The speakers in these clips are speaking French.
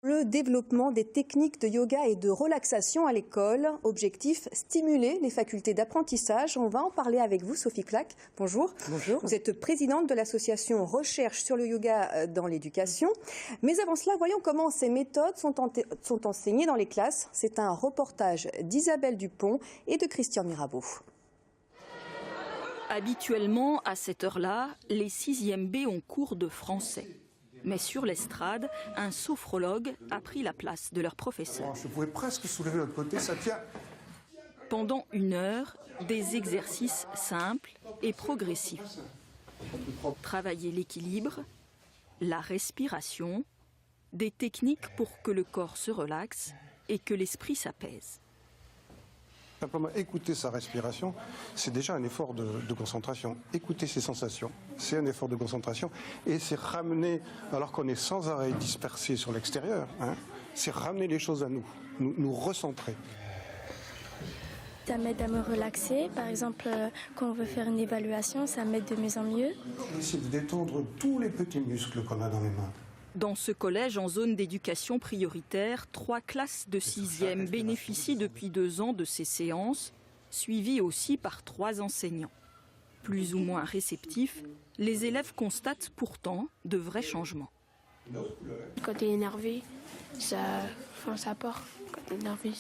Le développement des techniques de yoga et de relaxation à l'école. Objectif, stimuler les facultés d'apprentissage. On va en parler avec vous, Sophie Claque. Bonjour. Bonjour. Vous êtes présidente de l'association Recherche sur le yoga dans l'éducation. Mais avant cela, voyons comment ces méthodes sont enseignées dans les classes. C'est un reportage d'Isabelle Dupont et de Christian Mirabeau. Habituellement, à cette heure-là, les 6e B ont cours de français. Mais sur l'estrade, un sophrologue a pris la place de leur professeur. Je pouvais presque soulever l'autre côté, ça tient. Pendant 1 heure, des exercices simples et progressifs. Travailler l'équilibre, la respiration, des techniques pour que le corps se relaxe et que l'esprit s'apaise. Simplement écouter sa respiration, c'est déjà un effort de concentration. Écouter ses sensations, c'est un effort de concentration. Et c'est ramener, alors qu'on est sans arrêt dispersé sur l'extérieur, c'est ramener les choses à nous recentrer. Ça m'aide à me relaxer. Par exemple, quand on veut faire une évaluation, ça m'aide de mieux en mieux. Essayer de détendre tous les petits muscles qu'on a dans les mains. Dans ce collège en zone d'éducation prioritaire, 3 classes de 6e bénéficient depuis 2 ans de ces séances, suivies aussi par 3 enseignants. Plus ou moins réceptifs, les élèves constatent pourtant de vrais changements. Quand tu es énervé, ça part. Quand tu es énervé,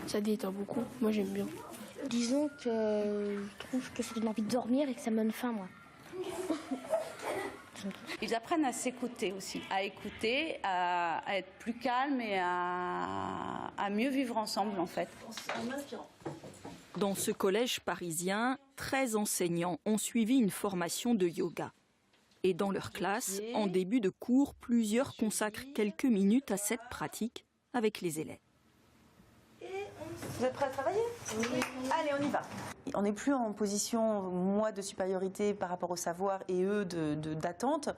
ça détend beaucoup. Moi, j'aime bien. Disons que je trouve que ça donne envie de dormir et que ça me donne faim, moi. Ils apprennent à s'écouter aussi, à écouter, à être plus calmes et à mieux vivre ensemble en fait. Dans ce collège parisien, 13 enseignants ont suivi une formation de yoga. Et dans leur classe, en début de cours, plusieurs consacrent quelques minutes à cette pratique avec les élèves. Vous êtes prêts à travailler? Oui. Allez, on y va. On n'est plus en position, moi, de supériorité par rapport au savoir et eux d'attente,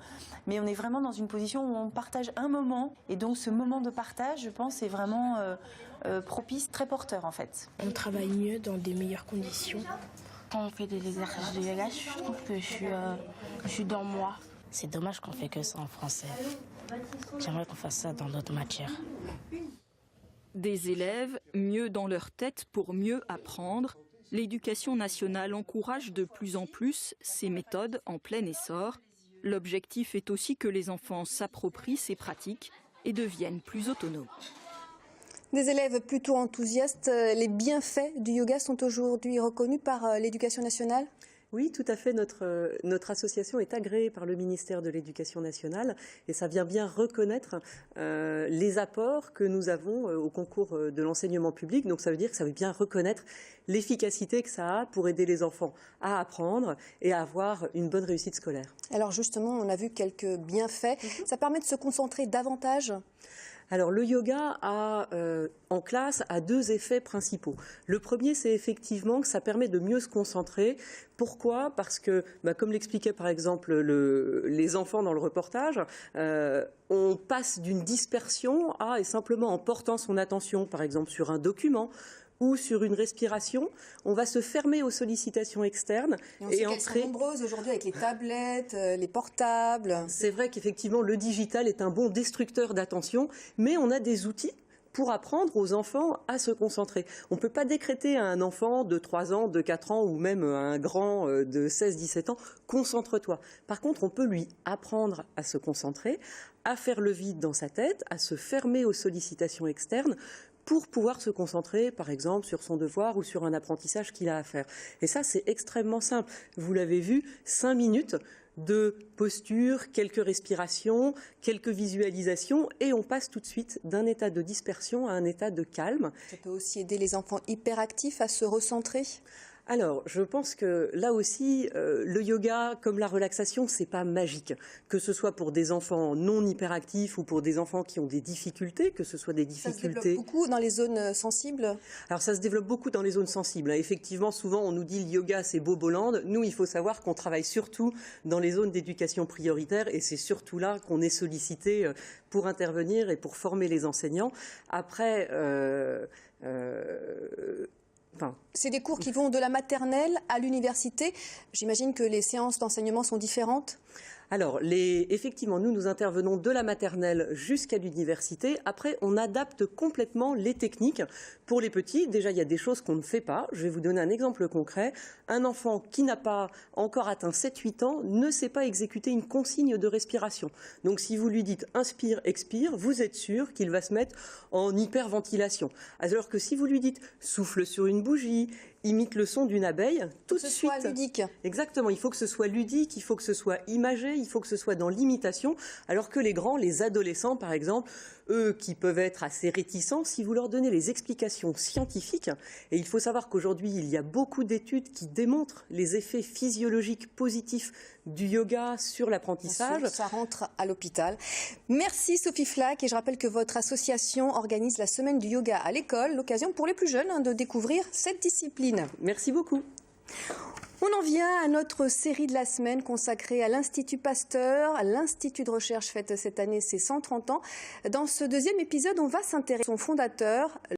mais on est vraiment dans une position où on partage un moment. Et donc ce moment de partage, je pense, est vraiment propice, très porteur en fait. On travaille mieux dans des meilleures conditions. Quand on fait des exercices de yoga, je trouve que je suis dans moi. C'est dommage qu'on fait que ça en français. J'aimerais qu'on fasse ça dans d'autres matières. Des élèves mieux dans leur tête pour mieux apprendre. L'éducation nationale encourage de plus en plus ces méthodes en plein essor. L'objectif est aussi que les enfants s'approprient ces pratiques et deviennent plus autonomes. Des élèves plutôt enthousiastes, les bienfaits du yoga sont aujourd'hui reconnus par l'Éducation nationale ? Oui, tout à fait. Notre association est agréée par le ministère de l'Éducation nationale et ça vient bien reconnaître les apports que nous avons au concours de l'enseignement public. Donc ça veut dire que ça veut bien reconnaître l'efficacité que ça a pour aider les enfants à apprendre et à avoir une bonne réussite scolaire. Alors justement, on a vu quelques bienfaits. Ça permet de se concentrer davantage. Alors le yoga en classe a 2 effets principaux. Le premier, c'est effectivement que ça permet de mieux se concentrer. Pourquoi ? Parce que, comme l'expliquait par exemple les enfants dans le reportage, on passe d'une dispersion à, et simplement en portant son attention par exemple sur un document, ou sur une respiration, on va se fermer aux sollicitations externes. Et on sait qu'elles sont nombreuses aujourd'hui avec les tablettes, les portables. C'est vrai qu'effectivement, le digital est un bon destructeur d'attention, mais on a des outils pour apprendre aux enfants à se concentrer. On ne peut pas décréter à un enfant de 3 ans, de 4 ans ou même à un grand de 16-17 ans, concentre-toi. Par contre, on peut lui apprendre à se concentrer, à faire le vide dans sa tête, à se fermer aux sollicitations externes, pour pouvoir se concentrer, par exemple, sur son devoir ou sur un apprentissage qu'il a à faire. Et ça, c'est extrêmement simple. Vous l'avez vu, 5 minutes de posture, quelques respirations, quelques visualisations, et on passe tout de suite d'un état de dispersion à un état de calme. Ça peut aussi aider les enfants hyperactifs à se recentrer. Alors, je pense que là aussi, le yoga, comme la relaxation, c'est pas magique. Que ce soit pour des enfants non hyperactifs ou pour des enfants qui ont des difficultés, que ce soit des difficultés... Ça se développe beaucoup dans les zones sensibles ? Alors, ça se développe beaucoup dans les zones sensibles. Effectivement, souvent, on nous dit le yoga, c'est Boboland. Nous, il faut savoir qu'on travaille surtout dans les zones d'éducation prioritaire et c'est surtout là qu'on est sollicité pour intervenir et pour former les enseignants. Après... c'est des cours qui vont de la maternelle à l'université. J'imagine que les séances d'enseignement sont différentes. Alors, effectivement, nous intervenons de la maternelle jusqu'à l'université. Après, on adapte complètement les techniques. Pour les petits, déjà, il y a des choses qu'on ne fait pas. Je vais vous donner un exemple concret. Un enfant qui n'a pas encore atteint 7-8 ans ne sait pas exécuter une consigne de respiration. Donc, si vous lui dites inspire, expire, vous êtes sûr qu'il va se mettre en hyperventilation. Alors que si vous lui dites souffle sur une bougie, imite le son d'une abeille, tout de suite. Que ce soit ludique. Exactement, il faut que ce soit ludique, il faut que ce soit imagé, il faut que ce soit dans l'imitation, alors que les grands, les adolescents par exemple, eux qui peuvent être assez réticents, si vous leur donnez les explications scientifiques, et il faut savoir qu'aujourd'hui il y a beaucoup d'études qui démontrent les effets physiologiques positifs du yoga sur l'apprentissage. Ça rentre à l'hôpital. Merci Sophie Flack, et je rappelle que votre association organise la semaine du yoga à l'école, l'occasion pour les plus jeunes de découvrir cette discipline. Merci beaucoup. On en vient à notre série de la semaine consacrée à l'Institut Pasteur. L'Institut de recherche fête cette année ses 130 ans. Dans ce deuxième épisode, on va s'intéresser à son fondateur.